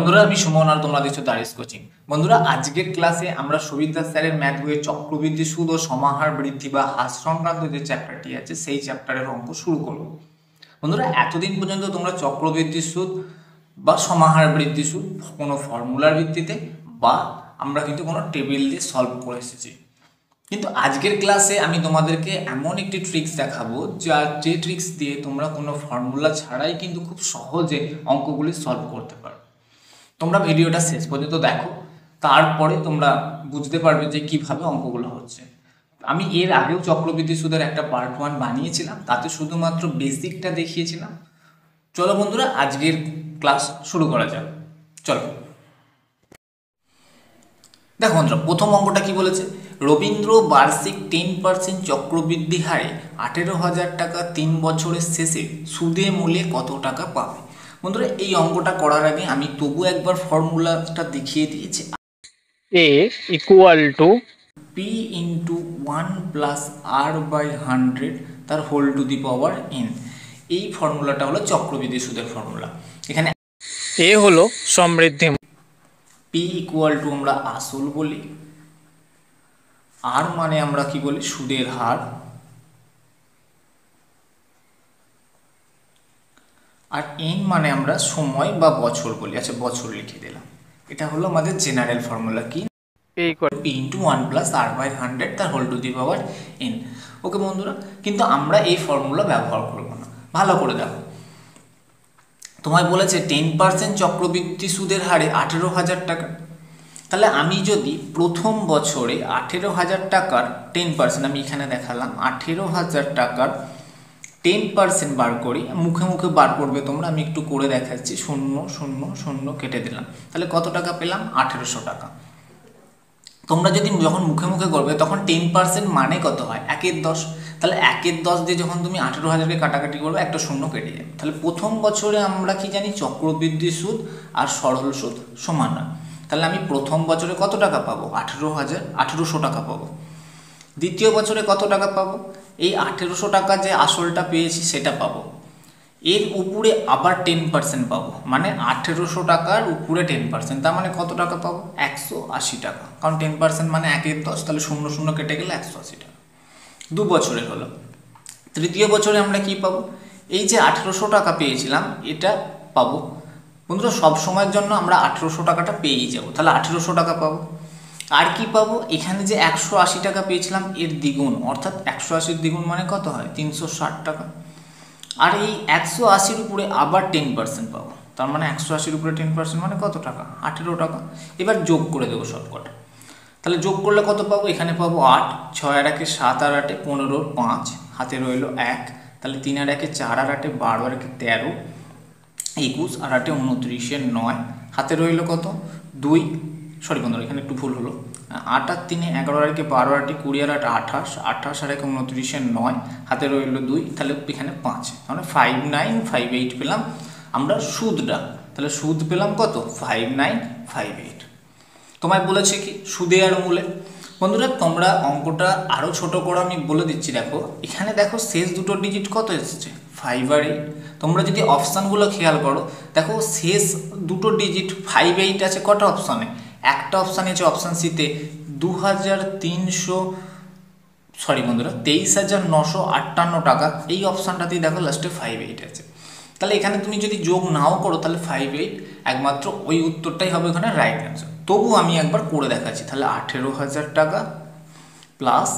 বন্ধুরা, আমি সুমন আর তোমরা দেখছো দারিস কোচিং। বন্ধুরা, আজকের ক্লাসে আমরা সুবিদ্যা স্যারের ম্যাথ বইয়ের চক্রবৃদ্ধি সুদ ও সমাহার বৃদ্ধি বা হ্রাস সংক্রান্ত যে চ্যাপ্টারটি আছে সেই চ্যাপ্টারের অঙ্ক শুরু করব। বন্ধুরা, এতদিন পর্যন্ত তোমরা চক্রবৃদ্ধি সুদ বা সমাহার বৃদ্ধি সুদ কোনো ফর্মুলার ভিত্তিতে বা আমরা কিন্তু কোনো টেবিল দিয়ে সলভ করে এসেছি, কিন্তু আজকের ক্লাসে আমি তোমাদেরকে এমন একটি ট্রিক্স দেখাবো যে ট্রিক্স দিয়ে তোমরা কোনো ফর্মুলা ছাড়াই কিন্তু খুব সহজে অঙ্কগুলি সলভ করতে পারো। তোমরা ভিডিওটা শেষ পর্যন্ত দেখো, তারপরে তোমরা বুঝতে পারবে যে কিভাবে অঙ্কগুলো হচ্ছে। আমি এর আগেও চক্রবৃদ্ধি সুদের একটা পার্ট 1 বানিয়েছিলাম, তাতে শুধুমাত্র বেসিকটা দেখিয়েছিলাম। চলো বন্ধুরা, আজকের ক্লাস শুরু করা যাক। চলো দেখো বন্ধুরা, প্রথম অঙ্কটা কি বলেছে, রবীন্দ্র বার্ষিক 10% চক্রবৃদ্ধি হারে 18,000 টাকা 3 বছরের শেষে সুদে মূলে কত টাকা পাবে। বন্ধুরা, এই অঙ্কটা করার আগে আমি তবু একবার ফর্মুলাটা দেখিয়ে দিয়েছি। A equal to P into 1 plus R by 100 তার whole to the power n। এই ফর্মুলাটা হলো চক্রবৃদ্ধি সুদের ফর্মুলা। এখানে A হলো সমৃদ্ধি, P ইকুয়াল টু আমরা আসল বলি, R মানে আমরা কি বলি সুদের হার, আর n মানে আমরা সময় বা বছর বলি। আচ্ছা, বছর লিখে দিলাম। এটা হলো আমাদের জেনারেল ফর্মুলা, কি A equal P into 1 plus R by 100 তার whole to the power n। Okay বন্ধুরা, কিন্তু আমরা এই ফর্মুলা ব্যবহার করব না। ভালো করে দেখো, তোমায় বলেছে 10% চক্রবৃদ্ধি সুদের হারে 18,000 টাকা। তাহলে আমি যদি প্রথম বছরে 18,000 টাকার 10%, আমি এখানে দেখালাম 18,000 টাকার 10% বার করি, মুখে মুখে বার করবে তোমরা, আমি একটু করে দেখাচ্ছি। 0 0 0 কেটে দিলাম, তাহলে কত টাকা পেলাম? 1800 টাকা। তোমরা যদি যখন মুখে মুখে করবে তখন 10% মানে কত হয়? 1/10। তাহলে 1/10 দিয়ে যখন তুমি 18,000কে কাটাকাটি করবে, একটা শূন্য কেটে যাবে। তাহলে প্রথম বছরে আমরা কি জানি, চক্রবৃদ্ধি সুদ আর সরল সুদ সমান হয়। তাহলে আমি প্রথম বছরে কত টাকা পাবো? 18,000 টাকা পাবো। দ্বিতীয় বছরে কত টাকা পাবো? এই 1800 টাকা যে আসলটা পেয়েছি সেটা পাবো, এর উপরে আবার 10% পাবো, মানে 1800 টাকার উপরে 10%, তার মানে কত টাকা পাবো? 180 টাকা। কারণ 10% মানে 1/10, তাহলে 0 0 কেটে গেলে 180 টাকা। 2 বছরে হলো। তৃতীয় বছরে আমরা কি পাবো? এই যে 1800 টাকা পেয়েছিলাম এটা পাবো। বন্ধুরা, সব সময়ের জন্য আমরা 1800 টাকাটা পেয়েই যাবো, তাহলে 1800 টাকা পাবো। আর কি পাবো? এখানে যে 180 টাকা পেয়েছিলাম এর দ্বিগুণ, অর্থাৎ 180-র দ্বিগুণ মানে কত হয়? 360 টাকা। আর এই 180-র উপরে আবার 10% পাবো, তার মানে 180-র উপরে 10% মানে কত টাকা? 18 টাকা। এবার যোগ করে দেবো সব কটা। তাহলে যোগ করলে কত পাবো? এখানে পাবো 8, 6 আর 1 7 আর 8 15, 5 হাতে রইল 1, তাহলে 3 আর 1 4 আর 8 12 আর 1 13, 21 আর 8 29, 9 হাতে রইল কত? 2। সরি বন্ধুরা, এখানে একটু ভুল হলো। 8 আর 3 11 আর 1 12 আর 8 20 আর 8 28, 28 আর 1 29, 9 হাতে রইল 2, তাহলে এখানে 5, মানে 5958 পেলাম আমরা সুদটা। তাহলে সুদ পেলাম কত? 5958। তোমায় বলেছে কি সুদে আর মূলে। বন্ধুরা, তোমরা অঙ্কটা আরও ছোট করে আমি বলে দিচ্ছি। দেখো এখানে, দেখো শেষ দুটো ডিজিট কত এসেছে? 5 আর 8। তোমরা যদি অপশানগুলো খেয়াল করো, দেখো শেষ দুটো ডিজিট 5 8 আছে কটা অপশানে? একটা অপশানে আছে অপশান সিতে 23,958 টাকা। এই অপশানটাতেই দেখো লাস্টে 5 8 আছে। তাহলে এখানে তুমি যদি যোগ নাও করো তাহলে 5 8 একমাত্র ওই উত্তরটাই হবে এখানে রাইট অ্যান্সার। তবু আমি একবার করে দেখাচ্ছি। তাহলে 18,000 টাকা প্লাস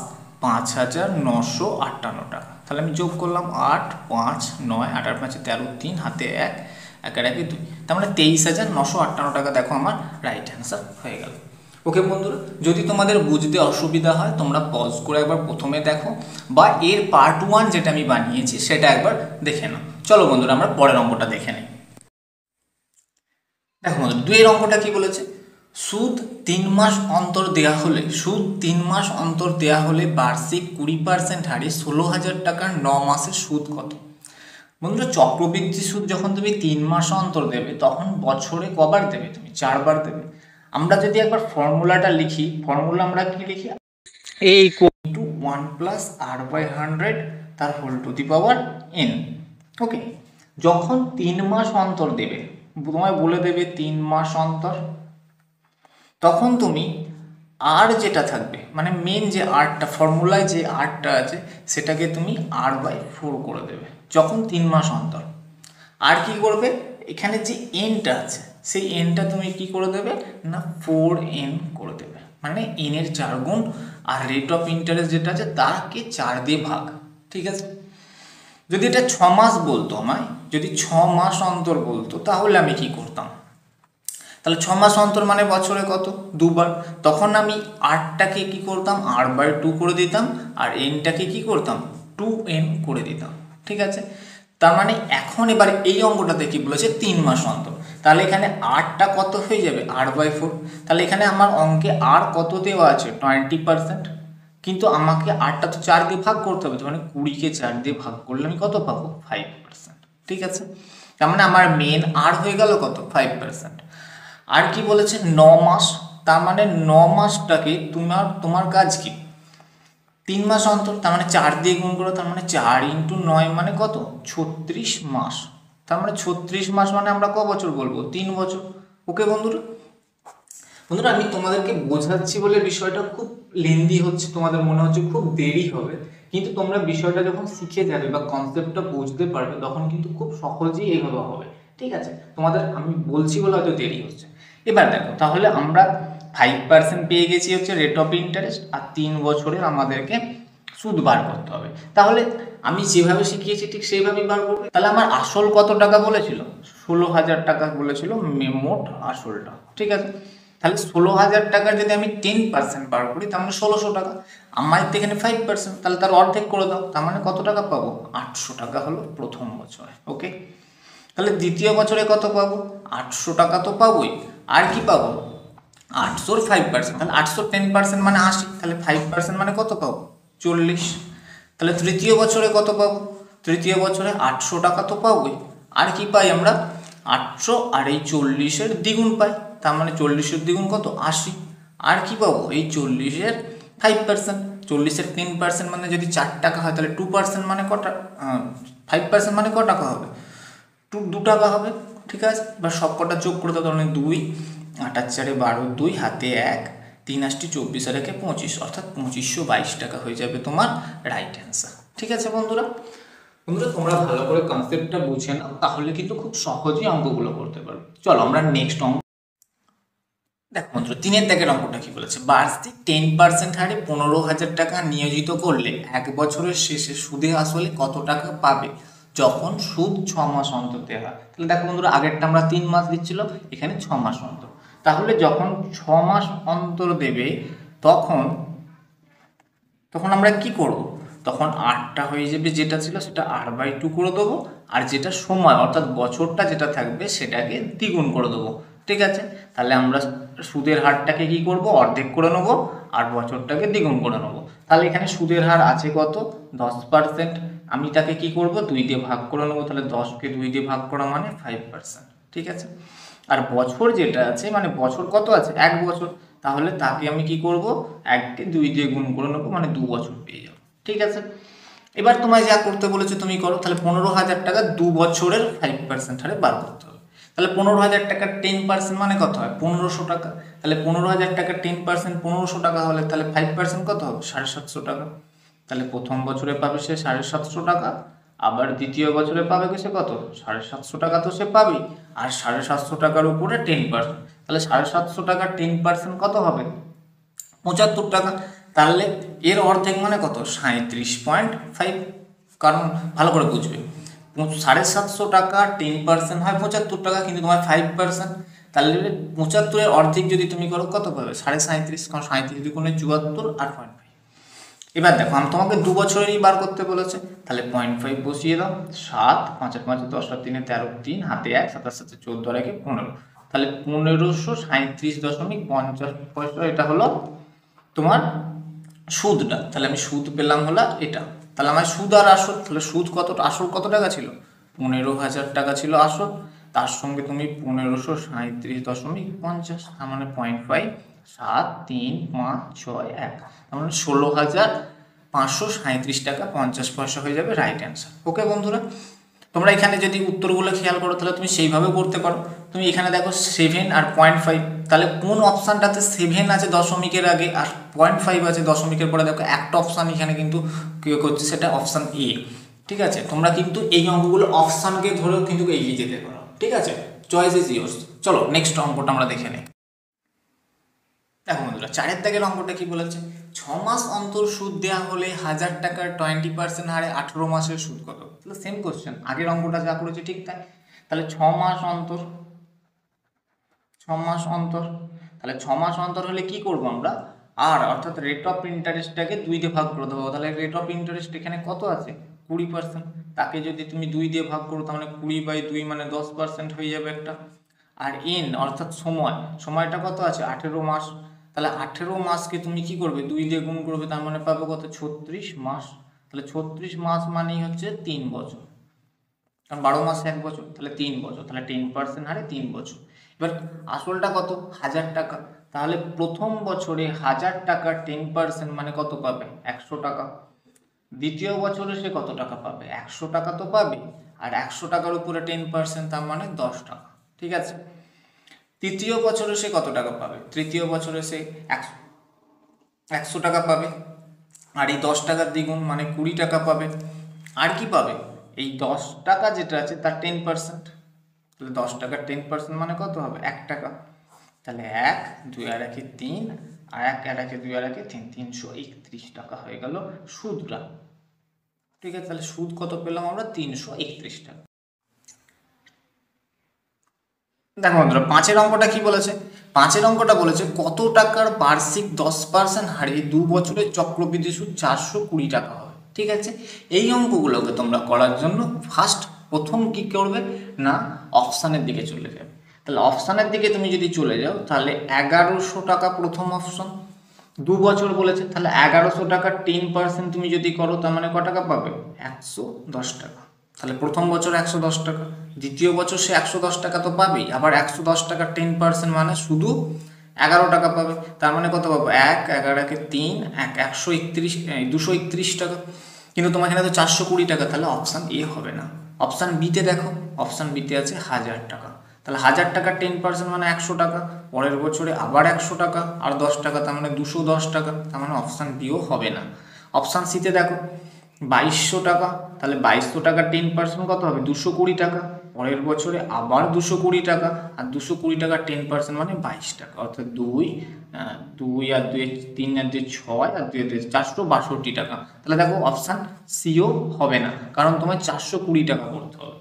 5,958 টাকা। তাহলে আমি যোগ করলাম 8 5 9 8 আর 5 13, 3 হাতে 1 1 আর 1 2, তার মানে 23,958 টাকা। দেখো আমার রাইট অ্যান্সার হয়ে গেল। ওকে বন্ধুরা, যদি তোমাদের বুঝতে অসুবিধা হয় তোমরা পজ করে একবার প্রথমে দেখো, বা এর পার্ট 1 যেটা আমি বানিয়েছি সেটা একবার দেখে নাও। চলো বন্ধুরা, আমরা পরের অঙ্কটা দেখে নিই। দেখো বন্ধুরা, 2 এর অঙ্কটা কি বলেছে, সুদ 3 মাস অন্তর দেয়া হলে, সুদ 3 মাস অন্তর দেয়া হলে বার্ষিক 20% হারে 16,000 টাকার 9 মাসের সুদ কত? বন্ধুরা, চক্রবৃদ্ধি সুদ যখন তুমি 3 মাস অন্তর দেবে তখন বছরে কবার দেবে? তুমি 4 বার দেবে। আমরা যদি একবার ফর্মুলাটা লিখি, ফর্মুলা আমরা কি লিখি? A equal into 1 plus R by 100 তার whole to the power n। Okay, যখন 3 মাস অন্তর দেবে তোমায় বলে দেবে 3 মাস অন্তর, তখন তুমি আর যেটা থাকবে মানে মেন যে আরটা ফর্মুলায় যে আরটা আছে সেটাকে তুমি r/4 করে দেবে যখন 3 মাস অন্তর। আর কি করবে, এখানে যে এনটা আছে সেই এনটা তুমি কি করে দেবে না 4n করে দেবে, মানে n এর 4 গুণ, আর রেট অফ ইন্টারেস্ট যেটা আছে তাকে 4 দিয়ে ভাগ। ঠিক আছে, যদি এটা 6 মাস বলতো আমায়, যদি 6 মাস অন্তর বলতো তাহলে আমি কি করতাম, তাহলে 6 মাস অন্তর মানে বছরে কত, দুবার, তখন আমি আরটাকে কি করতাম r/2 করে দিতাম, আর এনটাকে কি করতাম 2n করে দিতাম। ঠিক আছে, তার মানে এখন এবার এই অঙ্কটাতে কি বলেছে 3 মাস অন্তর, তাহলে এখানে আরটা কত হয়ে যাবে r/4, তাহলে এখানে আমার অঙ্কে আর কত দেওয়া আছে 20%, কিন্তু আমাকে আরটা তো 4 দিয়ে ভাগ করতে হবে, মানে 20কে 4 দিয়ে ভাগ করলে আমি কত পাবো 5%। ঠিক আছে, তার মানে আমার মেন আর হয়ে গেল কত 5%। আর কি বলেছে 9 মাস, তার মানে 9 মাসটাকে তোমার কাজ কি 3 মাস অন্তর, তার মানে 4 দিয়ে গুণ করো, তার মানে 4 × 9 মানে কত 36 মাস, তার মানে 36 মাস মানে আমরা ক বছর বলবো 3 বছর। ওকে বন্ধুরা, বন্ধুরা আমি তোমাদেরকে বোঝাচ্ছি বলে বিষয়টা খুব লেন্দি হচ্ছে, তোমাদের মনে হচ্ছে খুব দেরি হবে, কিন্তু তোমরা বিষয়টা যখন শিখে যাবে বা কনসেপ্টটা বুঝতে পারবে তখন কিন্তু খুব সহজেই এইভাবে হবে। ঠিক আছে, তোমাদের আমি বলছি বলে হয়তো দেরি হচ্ছে। এবার দেখো, তাহলে আমরা 5% পেয়ে গেছি হচ্ছে রেট অফ ইন্টারেস্ট, আর 3 বছরের আমাদেরকে সুদ বার করতে হবে। তাহলে আমি যেভাবে শিখিয়েছি ঠিক সেইভাবেই বার করবে। তাহলে আমার আসল কত টাকা বলেছিল 16,000 টাকা বলেছিল মোট আসলটা। ঠিক আছে, তাহলে 16,000 টাকার যদি আমি 10% বার করি তার মানে 1600 টাকা, আমার তো এখানে 5%, তাহলে তার অর্ধেক করে দাও, তার মানে কত টাকা পাবো 800 টাকা হলো প্রথম বছরে। ওকে, তাহলে দ্বিতীয় বছরে কত পাবো 800 টাকা তো পাবোই, আর কি পাবো 800-র 5%, তাহলে 800-র 10% মানে 80, তাহলে 5% মানে কত পাবো 40। তাহলে তৃতীয় বছরে কত পাবো, তৃতীয় বছরে 800 টাকা তো পাবোই, আর কি পাই আমরা 800 আর এই 40-এর দ্বিগুণ পাই, তার মানে 40-এর দ্বিগুণ কত 80, আর কি পাবো এই 40-এর 5%, 40-এর 10% মানে যদি 4 টাকা হয় তাহলে 2% মানে কটা 5% মানে ক টাকা হবে 2 টাকা হবে। ঠিক আছে, বা সব কটা যোগ করে দেওয়া, মানে 2, 8 আর 4 12, 2 হাতে 1, 3 8 24 আর 1 25, অর্থাৎ 2522 টাকা হয়ে যাবে তোমার রাইট অ্যান্সার। ঠিক আছে বন্ধুরা, বন্ধুরা তোমরা ভালো করে কনসেপ্টটা বুঝে নাও, তাহলে কিন্তু খুব সহজেই অঙ্কগুলো করতে পারবে। চলো আমরা নেক্সট অঙ্ক দেখো বন্ধুরা, 3-এর দাগের অঙ্কটা কি বলেছে, বার্ষিক 10% হারে 15,000 টাকা নিয়োজিত করলে 1 বছরের শেষে সুদে আসলে কত টাকা পাবে যখন সুদ 6 মাস অন্তর দেওয়া হয়। তাহলে দেখো বন্ধুরা, আগেরটা আমরা 3 মাস দিচ্ছিল, এখানে 6 মাস অন্তর, তাহলে যখন 6 মাস অন্তর দেবে তখন তখন আমরা কি করব, তখন আরটা হয়ে যাবে যেটা ছিল সেটা r/2 করে দেবো, আর যেটা সময় অর্থাৎ বছরটা যেটা থাকবে সেটাকে দ্বিগুণ করে দেবো। ঠিক আছে, তাহলে আমরা সুদের হারটাকে কি করব অর্ধেক করে নেবো, আর বছরটাকে দ্বিগুণ করে নেবো। তাহলে এখানে সুদের হার আছে কত 10%, আমি তাকে কি করব 2 দিয়ে ভাগ করে নেবো, তাহলে 10কে 2 দিয়ে ভাগ করা মানে 5%। ঠিক আছে, আর বছর যেটা আছে মানে বছর কত আছে 1 বছর, তাহলে তাকে আমি কি করব 1কে 2 দিয়ে গুণ করে নেবো, মানে 2 বছর পেয়ে যাবো। ঠিক আছে, এবার তোমায় যা করতে বলেছে তুমি করো, তাহলে 15,000 টাকা 2 বছরের 5% হারে বার করতে হবে। তাহলে 15,000 টাকার 10% মানে কত হয় 1500 টাকা, তাহলে 15,000 টাকার 10% 1500 টাকা হলে তাহলে 5% কত হবে 750 টাকা। তাহলে প্রথম বছরে পাবে সে 750 টাকা, আবার দ্বিতীয় বছরে পাবে সে কত 750 টাকা, তো সে পাবেই, আর 750 টাকার উপরে 10%, তাহলে 750 টাকার 10% কত হবে 75 টাকা। তাহলে এর অর্ধেক মানে কত 37.5, কারণ ভালো করে বুঝবে 750 টাকা 10% হয় 75 টাকা, কিন্তু তোমার 5%, তাহলে 75-এর অর্ধেক যদি তুমি করো কত পাবে 37.5, কারণ 37 দুগুণে 74 আর 0.5। এবার দেখো আমি তোমাকে 2 বছরেরই বার করতে বলেছে, তাহলে 0.5 বসিয়ে দাও, 7 5 আর 5 10 আর 3 13, 3 হাতে 1, 7 7 14 আর 1 15, তাহলে 1537.50 এটা হলো তোমার সুদটা। তাহলে আমি সুদ পেলাম হলো এটা, তাহলে আমার সুদ আর আসল, তাহলে সুদ কত আসল কত টাকা ছিল 15,000 টাকা ছিল আসল, তার সঙ্গে তুমি 1537.50, তার মানে 0.5 7 3 5 6 1, তার মানে 16,537 টাকা 50 পয়সা হয়ে যাবে রাইট অ্যান্সার। ওকে বন্ধুরা, তোমরা এখানে যদি উত্তরগুলো খেয়াল করো তাহলে তুমি সেইভাবে করতে পারো, তুমি এখানে দেখো 7 আর 0.5, তাহলে কোন অপশানটাতে 7 আছে দশমিকের আগে আর 0.5 আছে দশমিকের পরে? দেখো একটা অপশান এখানে কিন্তু কি করছে, সেটা অপশান এ। ঠিক আছে, তোমরা কিন্তু এই অঙ্কগুলো অপশানকে ধরেও কিন্তু এগিয়ে যেতে পারো। ঠিক আছে, চয়েস ইজ ইয়োর্স। চলো নেক্সট অঙ্কটা আমরা দেখে নিই। দেখো বন্ধুরা, 4 দাগের অঙ্কটা কি বলেছে, 6 মাস অন্তর সুদ দেওয়া হলে 1000 টাকার 20% হারে 18 মাসের সুদ কত? তাহলে সেম কোশ্চেন, আগের অঙ্কটা যা করেছে ঠিক তাই। তাহলে 6 মাস অন্তর, 6 মাস অন্তর, তাহলে 6 মাস অন্তর হলে কি করব আমরা, আর অর্থাৎ রেট অফ ইন্টারেস্টটাকে 2 দিয়ে ভাগ করে দেবো। তাহলে রেট অফ ইন্টারেস্ট এখানে কত আছে, 20%। তাকে যদি তুমি 2 দিয়ে ভাগ করো তাহলে 20/2 মানে 10% হয়ে যাবে একটা। আর এন অর্থাৎ সময়, সময়টা কত আছে, 18 মাস। তাহলে 18 মাসকে তুমি কি করবে, 2 দিয়ে গুণ করবে, তার মানে পাবে কত, 36 মাস। তাহলে 36 মাস মানেই হচ্ছে 3 বছর, কারণ 12 মাস 1 বছর, তাহলে 3 বছর। তাহলে 10% হারে 3 বছর। এবার আসলটা কত, 1000 টাকা। তাহলে প্রথম বছরে 1000 টাকা 10% মানে কত পাবে, 100 টাকা। দ্বিতীয় বছরে সে কত টাকা পাবে, 100 টাকা তো পাবে। আর 100 টাকার উপরে 10% তার মানে 10 টাকা। ঠিক আছে, তৃতীয় বছরে সে কত টাকা পাবে, তৃতীয় বছরে সে 100 টাকা পাবে। আর এই 10 টাকার দ্বিগুণ মানে 20 টাকা পাবে। আর কি পাবে, এই 10 টাকা যেটা আছে তার 10%। তাহলে 10 টাকার 10% মানে কত হবে, 1 টাকা। তাহলে 1, 2 আর 1 3, আর 1 আর 1 2 আর 1 3, 331 টাকা হয়ে গেল সুদটা। ঠিক আছে, তাহলে সুদ কত পেলাম আমরা, 331 টাকা। দেখো বন্ধুরা, 5 অঙ্কটা কি বলেছে, 5 অঙ্কটা বলেছে কত টাকার বার্ষিক 10% হারে 2 বছরের চক্রবৃদ্ধি সুদ 420 টাকা হবে। ঠিক আছে, এই অঙ্কগুলোকে তোমরা করার জন্য প্রথম কি করবে না, অপশানের দিকে চলে যাবে। তাহলে অপশানের দিকে তুমি যদি চলে যাও তাহলে 1100 টাকা প্রথম অপশন, 2 বছর বলেছে, তাহলে 1100 টাকার 10% তুমি যদি করো তার মানে ক টাকা পাবে, 110 টাকা। তাহলে প্রথম বছর 110 টাকা, দ্বিতীয় বছর সে 110 টাকা তো পাবেই, আবার 110 টাকার 10% মানে শুধু 11 টাকা পাবে। তার মানে কত পাবো, 1, 11 কে 3, 231 টাকা। কিন্তু তোমার এখানে তো 420 টাকা, তাহলে অপশান এ হবে না। অপশান বিতে দেখো, অপশান বিতে আছে 1000 টাকা। তাহলে 1000 টাকার 10% মানে 100 টাকা, পরের বছরে আবার 100 টাকা আর 10 টাকা, তার মানে 210 টাকা। তার মানে অপশান বিও হবে না। অপশান সিতে দেখো 2200 টাকা, তাহলে 2200 টাকার 10% কত হবে, 220 টাকা, পরের বছরে আবার 220 টাকা, আর 220 টাকার 10% মানে 22 টাকা, অর্থাৎ 2 আর 2 3 আর 2 6 আর 2 462 টাকা। তাহলে দেখো অপশান সিও হবে না, কারণ তোমার 420 টাকা করতে হবে।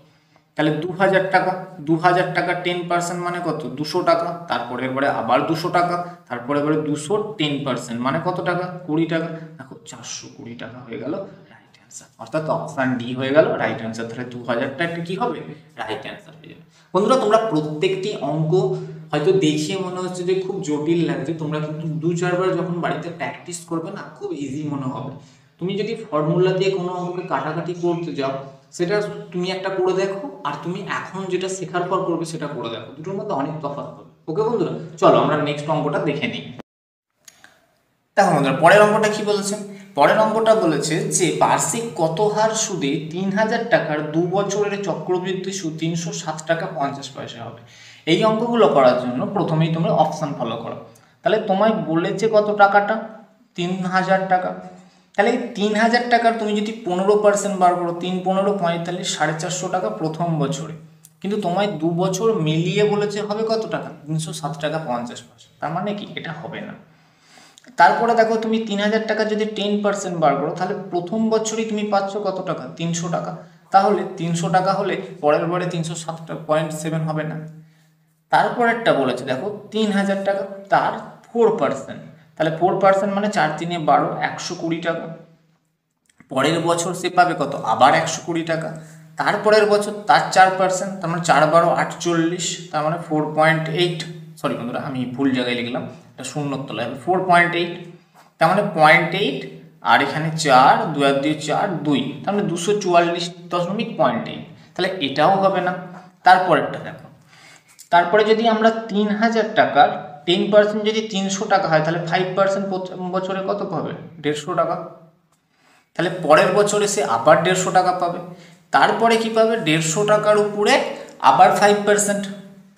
তাহলে 2000 টাকা, 2000 টাকা 10% মানে কত, 200 টাকা, তারপরে এবারে আবার 200 টাকা, তারপরে এবারে 200 10% মানে কত টাকা, 20 টাকা। দেখো 420 টাকা হয়ে গেল রাইট অ্যান্সার, অর্থাৎ অপশান ডি হয়ে গেল রাইট অ্যান্সার। তাহলে 2000 টাকা কি হবে, রাইট অ্যান্সার হয়ে যাবে। বন্ধুরা, তোমরা প্রত্যেকটি অঙ্ক হয়তো দেখিয়ে মনে হচ্ছে যে খুব জটিল লাগছে, তোমরা কিন্তু 2-4 বার যখন বাড়িতে প্র্যাকটিস করবে না, খুব ইজি মনে হবে। তুমি যদি ফর্মুলা দিয়ে কোনো অঙ্ককে কাটাকাটি করতে যাও, সেটা তুমি একটা করে দেখো, আর তুমি এখন যেটা শেখার পর করবে সেটা করে দেখো, দুটোর মধ্যে অনেক তফাৎ হবে। ওকে বন্ধুরা, চলো আমরা নেক্সট অঙ্কটা দেখে নিই। দেখো বন্ধুরা, পরের অঙ্কটা কি বলেছে, পরের অঙ্কটা বলেছে যে বার্ষিক কত হার সুদে 3000 টাকার 2 বছরের চক্রবৃদ্ধি সুদ 307 টাকা 50 পয়সা হবে। এই অঙ্কগুলো করার জন্য প্রথমেই তোমরা অপশান ফলো করো। তাহলে তোমায় বলেছে কত টাকাটা, 3000 টাকা। তাহলে 3000 টাকার তুমি যদি 15% বার করো, 3 15 45, 450 টাকা প্রথম বছরে। কিন্তু তোমায় 2 বছর মিলিয়ে বলেছে হবে কত টাকা, 307 টাকা 50 পয়সা। তার মানে কি, এটা হবে না। তারপরে দেখো তুমি 3000 টাকা যদি 10% বার করো, তাহলে প্রথম বছরই তুমি পাচ্ছ কত টাকা, 300 টাকা। তাহলে 300 টাকা হলে পরের বারে 307.7 হবে না। তারপরেরটা বলেছে দেখো 3000 টাকা, তার 4%, তাহলে 4% মানে 4 3 12, 120 টাকা। পরের বছর সে পাবে কত, আবার 120 টাকা। তারপরের বছর তার 4%, তার মানে 4 12 48, তার মানে 4.8, সরি বন্ধুরা আমি ভুল জায়গায় লিখলাম, এটা শূন্যর তলায় হবে 4.8, তার মানে 0.8, আর এখানে 4, 2 আর 2 4, 2, তার মানে 244.8। তাহলে এটাও হবে না। তারপরেরটা দেখো, তারপরে যদি আমরা 3000 টাকার 10% যদি 300 টাকা হয়, তাহলে 5% বছরে কত পাবে, 150 টাকা। তাহলে পরের বছরে সে আবার 150 টাকা পাবে। তারপরে কি পাবে, 150 টাকার উপরে আবার 5%,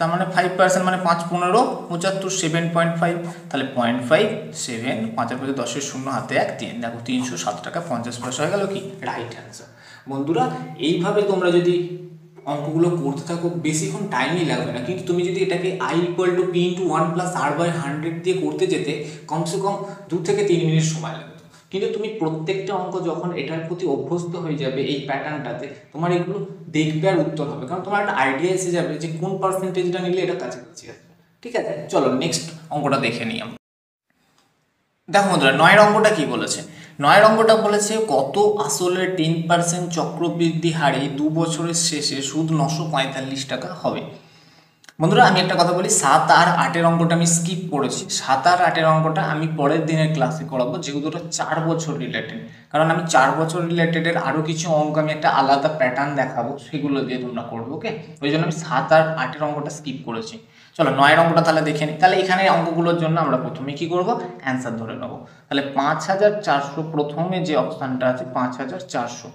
তার মানে 5% মানে 5 15 75 7.5, তাহলে 0.5 7 5 5 10 শূন্য হাতে 1 3, দেখো 307 টাকা 50 পয়সা হয়ে গেল কি রাইট অ্যান্সার। বন্ধুরা এইভাবে তোমরা যদি অঙ্কগুলো করতে থাকো বেশিক্ষণ টাইমই লাগবে না, কিন্তু তুমি যদি এটাকে i = p × 1 + r/100 দিয়ে করতে যেতে কমসে কম 2 থেকে 3 মিনিট সময় লাগবে। কিন্তু তুমি প্রত্যেকটা অঙ্ক যখন এটার প্রতি অভ্যস্ত হয়ে যাবে এই প্যাটার্নটাতে, তোমার এগুলো দেখবে আর উত্তর হবে, কারণ তোমার একটা আইডিয়া এসে যাবে যে কোন পার্সেন্টেজটা নিলে এটা কাছাকাছি আসবে। ঠিক আছে, চলো নেক্সট অঙ্কটা দেখে নিই আমরা। দেখো বন্ধুরা 9 অঙ্কটা কি বলেছে, 9 অঙ্কটা বলেছে কত আসলে 10% চক্রবৃদ্ধি হারে 2 বছরের শেষে সুদ 945 টাকা হবে। বন্ধুরা আমি একটা কথা বলি, 7 আর 8 অঙ্কটা আমি স্কিপ করেছি। 7 আর 8 অঙ্কটা আমি পরের দিনের ক্লাসে করাবো, যেহেতু ওটা 4 বছর রিলেটেড, কারণ আমি 4 বছর রিলেটেডের আরও কিছু অঙ্ক আমি একটা আলাদা প্যাটার্ন দেখাবো, সেগুলো দিয়ে তোমরা করবো। ওকে, ওই জন্য আমি 7 আর 8 অঙ্কটা স্কিপ করেছি। চলো 9 অঙ্কটা তাহলে দেখে নিই। তাহলে এখানে অঙ্কগুলোর জন্য আমরা প্রথমে কি করব, অ্যান্সার ধরে নেবো। তাহলে 5400 প্রথমে যে অপশানটা আছে 5400,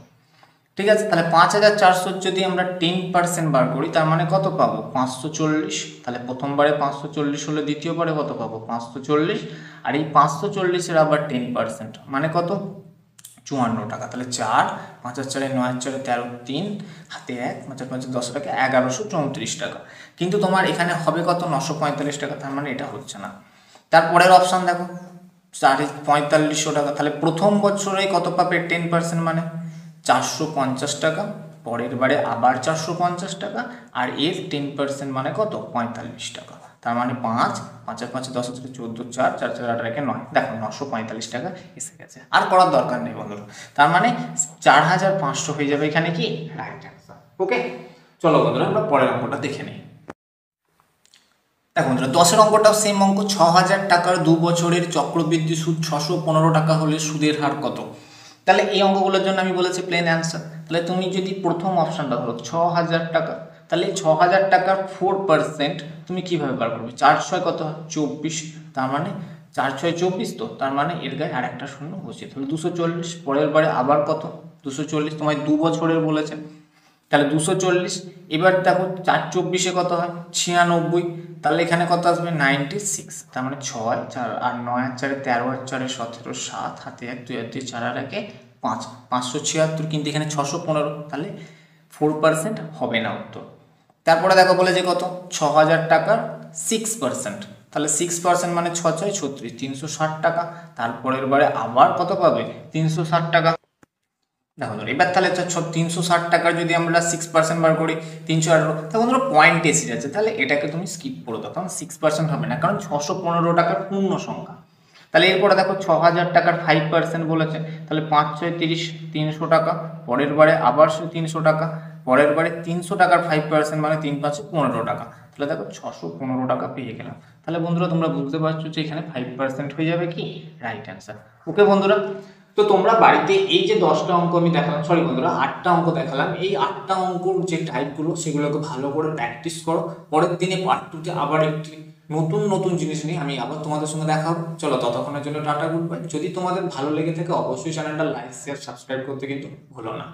ঠিক আছে। তাহলে 5400 যদি আমরা 10% বার করি তার মানে কত পাবো 540। তাহলে প্রথমবারে 540 হলে দ্বিতীয়বারে কত পাবো 540, আর এই 540-এর আবার 10% মানে কত 54 টাকা। তাহলে 4 5 আর 4 9 আর 4 13 3 হাতে 1 5 আর 5 10 টাকা 1134 টাকা। কিন্তু তোমার এখানে হবে কত 945 টাকা, তার মানে এটা হচ্ছে না। তারপরের অপশান দেখো 4500 টাকা। তাহলে প্রথম বছরে কত পাবে 10% মানে 450 টাকা, পরের বারে আবার 450 টাকা, আর এর 10% মানে কত 45 টাকা। তার মানে 5 5 আর 5 10 14 4 4 4 8 9, দেখো 945 টাকা এসে গেছে। আর করার দরকার নেই বন্ধুরা, তার মানে 4500 হয়ে যাবে এখানে কি রাইট অ্যান্সার। ওকে, চলো বন্ধুরা আমরা পরের অঙ্কটা দেখে নিই। দেখো বন্ধুরা 10 অঙ্কটাও সেম অঙ্ক, 6000 টাকার 2 বছরের চক্রবৃদ্ধি সুদ 615 টাকা হলে সুদের হার কত। তাহলে এই অঙ্কগুলোর জন্য আমি বলেছি প্লেন অ্যান্সার। তাহলে তুমি যদি প্রথম অপশানটা হলো 6000 টাকা, তাহলে 6000 টাকার 4% তুমি কিভাবে বার করবে, 4 6 কত 24, তার মানে 4 6 24, তো তার মানে এর গায়ে আর একটা শূন্য বসিয়ে, তাহলে 240। পরের বারে আবার কত 240, তোমায় 2 বছরের বলেছে, তাহলে 240। এবার দেখো 4 24-এ কত হয় 96, তাহলে এখানে কত আসবে 96, তার মানে 6 4 আর 9 আর 4 13 আর 4 17 7 হাতে 1 2 আর 2 4 আর 1 5 576, কিন্তু এখানে 615, তাহলে 4% হবে না উত্তর। তারপরে দেখো বলে যে কত 6000 টাকার 6%, তাহলে 6% মানে 6 6 36 360 টাকা। তারপরের বারে আবার কত পাবে 360 টাকা। দেখো ধরো এবার তাহলে 360 টাকার যদি আমরা 6% বার করি 318, তখন ধরো পয়েন্ট এসে যাচ্ছে, তাহলে এটাকে তুমি স্কিপ করে দাও, কারণ 6% হবে না, কারণ 615 টাকার পূর্ণ সংখ্যা। তাহলে এরপরে দেখো 6000 টাকার 5% বলেছে, তাহলে 5 6 30 300 টাকা, পরের বারে আবার 300 টাকা, পরের বারে 300 টাকার 5% মানে 3 5 15 টাকা। তাহলে দেখো 615 টাকা পেয়ে গেলাম। তাহলে বন্ধুরা তোমরা বুঝতে পারছো যে এখানে 5% হয়ে যাবে কি রাইট অ্যান্সার। ওকে বন্ধুরা, তো তোমরা বাড়িতে এই যে 10টা অঙ্ক আমি দেখালাম, সরি বন্ধুরা 8টা অঙ্ক দেখালাম, এই 8টা অঙ্কর যে টাইপগুলো সেগুলোকে ভালো করে প্র্যাকটিস করো। পরের দিনে পার্ট 2-তে আবার একটি নতুন নতুন জিনিস নিয়ে আমি আবার তোমাদের সঙ্গে দেখা হবে। চলো ততক্ষণের জন্য টাটা, গুড বাই। যদি তোমাদের ভালো লেগে থাকে অবশ্যই চ্যানেলটা লাইক শেয়ার সাবস্ক্রাইব করতে কিন্তু ভুলো না।